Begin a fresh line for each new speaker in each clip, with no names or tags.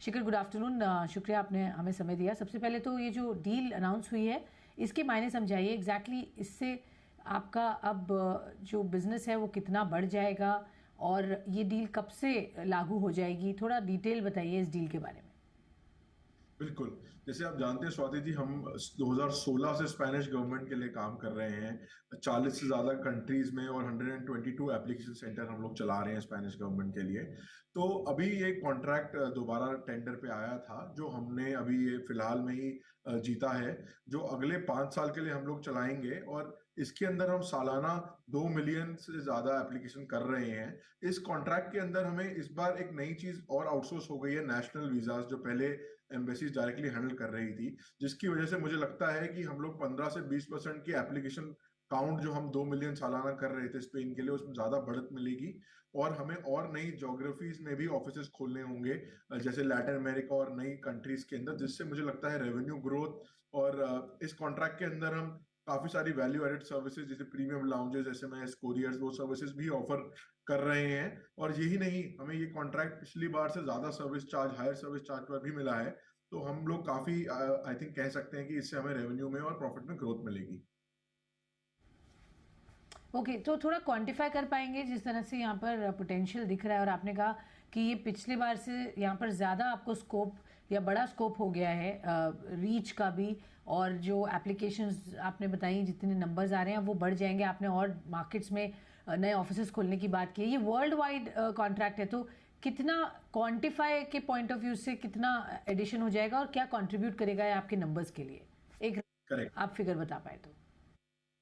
शिखर, good afternoon. शुक्रिया आपने हमें समय दिया। सबसे पहले तो ये जो डील अनाउंस हुई है इसके मायने समझाइए एग्जैक्टली इससे आपका अब जो बिजनेस है वो कितना बढ़ जाएगा और ये डील कब से लागू हो जाएगी, थोड़ा डिटेल बताइए इस डील के बारे में।
बिल्कुल। जैसे आप जानते हैं स्वाति जी, हम 2016 से स्पेनिश गवर्नमेंट के लिए काम कर रहे हैं। 40 से ज्यादा कंट्रीज में और 122 एप्लीकेशन सेंटर हम लोग चला रहे हैं स्पेनिश गवर्नमेंट के लिए। तो अभी ये कॉन्ट्रैक्ट दोबारा टेंडर पे आया था जो हमने अभी ये फिलहाल में ही जीता है, जो अगले 5 साल के लिए हम लोग चलाएंगे। और इसके अंदर हम सालाना 2 मिलियन से ज्यादा एप्लीकेशन कर रहे हैं। इस कॉन्ट्रैक्ट के अंदर हमें इस बार एक नई चीज और आउटसोर्स हो गई है, नेशनल वीजास, जो पहले एम्बेसीज डायरेक्टली हैंडल कर रही थी, जिसकी वजह से मुझे लगता है कि हम लोग 15 से 20% की एप्लीकेशन काउंट जो हम 2 मिलियन सालाना कर रहे थे स्पेन के लिए, उसमें ज्यादा बढ़त मिलेगी। और हमें और नई जोग्राफीज में भी ऑफिसेस खोलने होंगे, जैसे लैटिन अमेरिका और नई कंट्रीज के अंदर, जिससे मुझे लगता है रेवेन्यू ग्रोथ। और इस कॉन्ट्रैक्ट के अंदर हम काफी सारी वैल्यू एडेड सर्विसेज जैसे प्रीमियम लाउंजेस, एसएमएस, कोरियर्स, वो सर्विसेज भी ऑफर कर रहे हैं। और यही नहीं, हमें ये कॉन्ट्रैक्ट पिछली बार से ज्यादा service charge, higher service charge पर भी मिला है। तो हम लोग काफी आई थिंक कह सकते हैं कि इससे हमें रेवेन्यू में और प्रॉफिट में ग्रोथ मिलेगी।
ओके, तो थोड़ा क्वांटिफाई कर पाएंगे जिस तरह से यहाँ पर पोटेंशियल दिख रहा है, और आपने कहा कि ये पिछले बार से यहाँ पर ज़्यादा आपको स्कोप या बड़ा स्कोप हो गया है रीच का भी, और जो एप्लीकेशंस आपने बताई जितने नंबर्स आ रहे हैं वो बढ़ जाएंगे। आपने और मार्केट्स में नए ऑफिसेस खोलने की बात की है। ये वर्ल्ड वाइड कॉन्ट्रैक्ट है, तो कितना क्वांटिफाई के पॉइंट ऑफ व्यू से कितना एडिशन हो जाएगा और क्या कंट्रीब्यूट करेगा ये आपके नंबर्स के लिए, एक
करेक्ट।
आप फिगर बता पाए तो।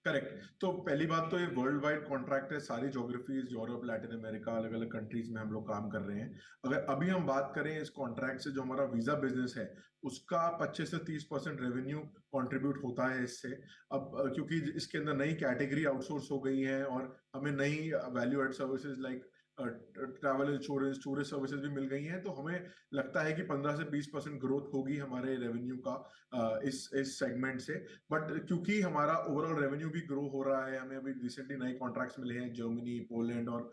करेक्ट। तो पहली बात तो ये वर्ल्ड वाइड कॉन्ट्रैक्ट है, सारी ज्योग्राफीज, यूरोप, लैटिन अमेरिका, अलग अलग कंट्रीज में हम लोग काम कर रहे हैं। अगर अभी हम बात करें इस कॉन्ट्रैक्ट से, जो हमारा वीजा बिजनेस है उसका 25 से 30% रेवेन्यू कंट्रीब्यूट होता है इससे। अब क्योंकि इसके अंदर नई कैटेगरी आउटसोर्स हो गई है और हमें नई value add services like travel insurance, tourist services भी मिल गई हैं, तो हमें लगता है कि 15 से 20% ग्रोथ होगी हमारे रेवेन्यू का इस सेगमेंट से। बट क्योंकि हमारा ओवरऑल रेवेन्यू भी ग्रो हो रहा है, हमें अभी रिसेंटली नए कॉन्ट्रैक्ट्स मिले हैं जर्मनी, पोलैंड और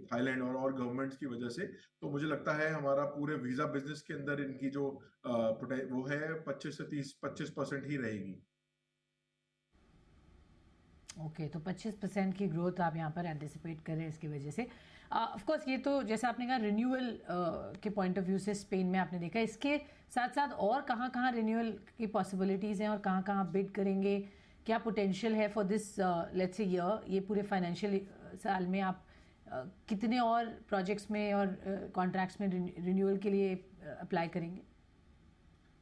थाईलैंड और गवर्नमेंट्स की वजह से, तो मुझे लगता है हमारा पूरे वीजा बिजनेस के अंदर इनकी जो वो है 25 से 25% ही रहेगी।
ओके, तो 25% की ग्रोथ आप यहाँ पर एंटिसिपेट कर रहे हैं इसकी वजह से। ऑफ कोर्स ये तो जैसा आपने कहा रिन्यूअल के पॉइंट ऑफ व्यू से स्पेन में आपने देखा, इसके साथ साथ और कहाँ कहाँ रिन्यूअल की पॉसिबिलिटीज़ हैं और कहाँ कहाँ बिड करेंगे, क्या पोटेंशियल है for this let's say year, ये पूरे फाइनेंशियल साल में आप कितने और प्रोजेक्ट्स में और कॉन्ट्रैक्ट्स में रिन्यूअल के लिए अप्लाई करेंगे?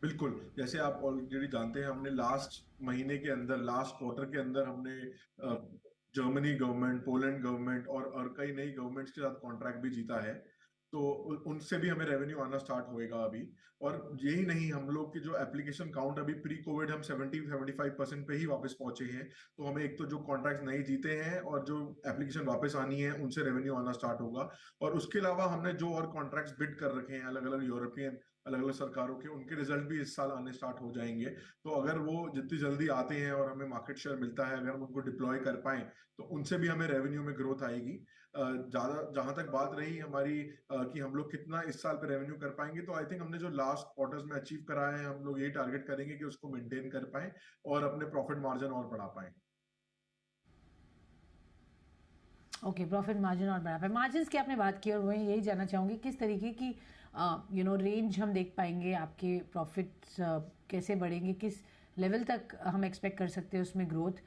बिल्कुल। जैसे आप ऑलरेडी जानते हैं, हमने लास्ट महीने के अंदर, लास्ट क्वार्टर के अंदर हमने जर्मनी गवर्नमेंट, पोलैंड गवर्नमेंट और कई नई गवर्नमेंट्स के साथ कॉन्ट्रैक्ट भी जीता है। तो उनसे भी हमें रेवेन्यू आना स्टार्ट होएगा अभी। और यही नहीं, हम लोग की जो एप्लीकेशन काउंट अभी प्री कोविड हम 70-75% पे ही वापस पहुंचे हैं। तो हमें एक तो जो कॉन्ट्रैक्ट नए जीते हैं और जो एप्लीकेशन वापस आनी है उनसे रेवेन्यू आना स्टार्ट होगा। और उसके अलावा हमने जो और कॉन्ट्रैक्ट्स बिड कर रखे हैं अलग अलग यूरोपियन, अलग अलग सरकारों के, उनके रिजल्ट भी इस साल आने स्टार्ट हो जाएंगे। तो अगर वो जितनी जल्दी आते हैं और हमें मार्केट शेयर मिलता है, अगर हम उनको डिप्लॉय कर पाए, तो उनसे भी हमें रेवेन्यू में ग्रोथ आएगी। ज्यादा जहां तक बात रही हमारी कि हम लोग कितना इस साल पे रेवेन्यू कर पाएंगे, तो आई थिंक हमने जो लास्ट क्वार्टर्स में अचीव करा है, हम लोग यही टारगेट करेंगे कि उसको मेंटेन कर पाए और अपने प्रॉफिट मार्जिन और बढ़ा पाए।
ओके, प्रॉफिट मार्जिन और बढ़ा पाए। मार्जिन की आपने बात की और मैं यही जानना चाहूँगी किस तरीके की रेंज हम देख पाएंगे, आपके प्रॉफिट्स कैसे बढ़ेंगे, किस लेवल तक हम एक्सपेक्ट कर सकते हैं उसमें ग्रोथ,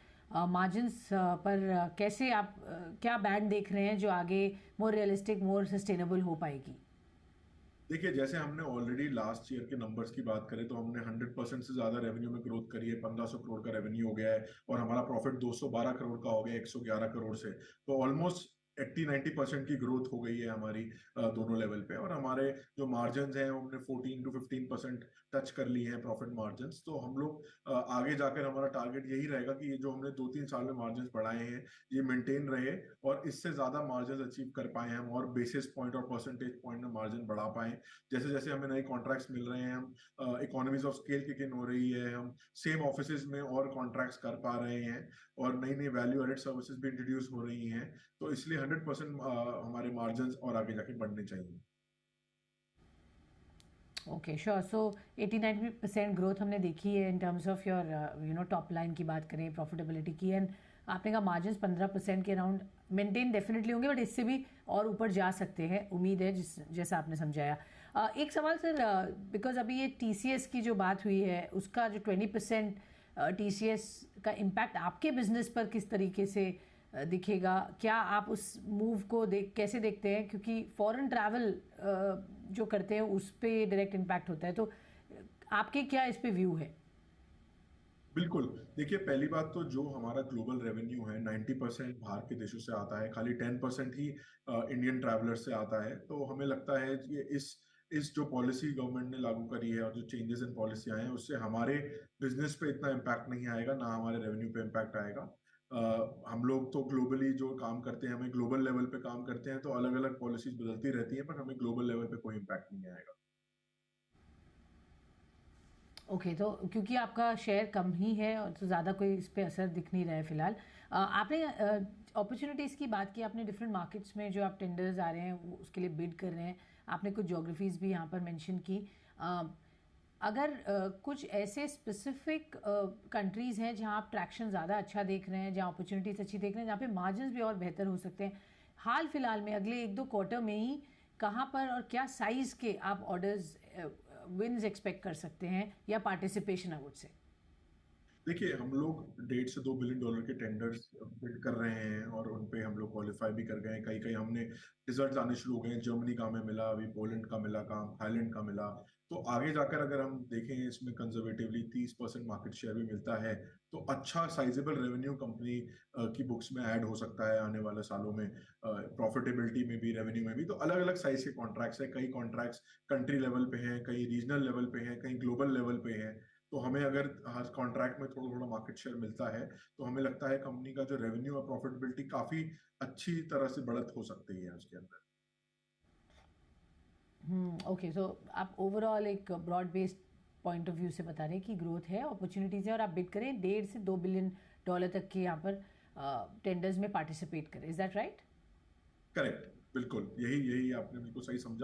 मार्जिन्स पर कैसे आप क्या बैंड देख रहे हैं जो आगे मोर रियलिस्टिक, मोर सस्टेनेबल हो पाएगी?
देखिए, जैसे हमने ऑलरेडी लास्ट ईयर के नंबर्स की बात करें तो हमने 100% से ज्यादा रेवेन्यू में ग्रोथ करी है, 1500 करोड़ का रेवेन्यू हो गया है। और हमारा प्रॉफिट 212 करोड़ का हो गया, 111 करोड़ से। तो ऑलमोस्ट 80-90% की ग्रोथ हो गई है हमारी दोनों लेवल पे। और हमारे जो मार्जिन हैं हमने 14 to 15% टच कर लिए हैं प्रॉफिट मार्जिन। तो हम लोग आगे जाकर हमारा टारगेट यही रहेगा कि ये जो हमने 2-3 साल में मार्जिन बढ़ाए हैं ये मेंटेन रहे और इससे ज्यादा मार्जिन अचीव कर पाए हम, और बेसिस पॉइंट और परसेंटेज पॉइंट में मार्जिन बढ़ा पाए। जैसे जैसे हमें नए कॉन्ट्रैक्ट्स मिल रहे हैं, हम economies of scale kick in हो रही है, हम सेम ऑफिसेज में और कॉन्ट्रैक्ट्स कर पा रहे हैं, और नई नई वैल्यू एडेड सर्विसेज भी इंट्रोड्यूस हो रही हैं। तो इसलिए 100% हमारे मार्जिन और आगे जाके बढ़ने चाहिए।
Okay sure. सो 89% ग्रोथ हमने देखी है in terms of your top line की बात करें, प्रॉफिटेबिलिटी की, एंड आपने कहा मार्जिन 15% के अराउंड मेंटेन डेफिनेटली होंगे, बट इससे भी और ऊपर जा सकते हैं, उम्मीद है, जैसा आपने समझाया। एक सवाल सर, बिकॉज अभी ये टीसीएस की जो बात हुई है, उसका जो 20% टीसीएस का इम्पैक्ट आपके बिजनेस पर किस तरीके से दिखेगा? क्या आप उस मूव को कैसे देखते हैं? क्योंकि फॉरेन ट्रैवल जो करते हैं उस पर डायरेक्ट इम्पैक्ट होता है, तो आपके क्या इस पे व्यू है?
बिल्कुल। देखिए, पहली बात तो जो हमारा ग्लोबल रेवेन्यू है 90% बाहर के देशों से आता है, खाली 10% ही इंडियन ट्रैवलर से आता है। तो हमें लगता है कि इस जो पॉलिसी गवर्नमेंट ने लागू करी है और जो चेंजेस इन पॉलिसी आए हैं, उससे हमारे बिजनेस पे इतना इम्पैक्ट नहीं आएगा, ना हमारे रेवेन्यू पे इम्पैक्ट आएगा। हम लोग तो ग्लोबली जो काम करते हैं, हमें ग्लोबल लेवल पे काम करते हैं, तो अलग अलग पॉलिसीज बदलती रहती हैं, पर हमें ग्लोबल लेवल पे कोई इम्पैक्ट नहीं आएगा।
ओके, तो क्योंकि आपका शेयर कम ही है और तो ज़्यादा कोई इस पे असर दिख नहीं रहा है फिलहाल। आपने अपॉर्चुनिटीज़ की बात की, आपने डिफरेंट मार्केट्स में जो आप टेंडर्स आ रहे हैं उसके लिए बिड कर रहे हैं, आपने कुछ जोग्राफीज़ भी यहाँ पर मेंशन की। अ, अगर कुछ ऐसे स्पेसिफिक कंट्रीज़ हैं जहाँ आप ट्रैक्शन ज़्यादा अच्छा देख रहे हैं, जहाँ अपॉर्चुनिटीज़ अच्छी देख रहे हैं, जहाँ पे मार्जिन्स भी और बेहतर हो सकते हैं, हाल फिलहाल में अगले 1-2 क्वार्टर में ही कहाँ पर और क्या साइज़ के आप ऑर्डर्स विन्स एक्सपेक्ट कर सकते हैं, या पार्टिसिपेशन आई वुड से?
देखिए, हम लोग $1.5 से $2 बिलियन के टेंडर्स बिड कर रहे हैं और उन पे हम लोग क्वालिफाई भी कर गए हैं। कई कई हमने रिजल्ट्स आने शुरू हो गए हैं। जर्मनी का हमें मिला, अभी पोलैंड का मिला काम, थाईलैंड का मिला। तो आगे जाकर अगर हम देखें, इसमें कंजर्वेटिवली 30% मार्केट शेयर भी मिलता है, तो अच्छा साइजेबल रेवेन्यू कंपनी की बुक्स में ऐड हो सकता है आने वाले सालों में, प्रॉफिटेबिलिटी में भी, रेवेन्यू में भी। तो अलग अलग साइज के कॉन्ट्रैक्ट्स हैं। कई कॉन्ट्रैक्ट्स कंट्री लेवल पे हैं, कई रीजनल लेवल पे हैं, कई ग्लोबल लेवल पे हैं। तो हमें अगर हर कॉन्ट्रैक्ट में थोड़ा थोड़ा मार्केट शेयर मिलता है, तो हमें लगता है कंपनी का जो रेवेन्यू और प्रॉफिटेबिलिटी काफी अच्छी तरह से बढ़त हो सकती है उसके अंदर।
ओके, सो आप ओवरऑल एक broad based point of view से बता रहे हैं कि ग्रोथ है, अपॉर्चुनिटीज़ है, और आप बिड करें $1.5 से $2 बिलियन तक के यहाँ पर टेंडर्स में पार्टिसिपेट करें। Is that right?
करेक्ट, बिल्कुल, यही यही आपने बिल्कुल सही समझा।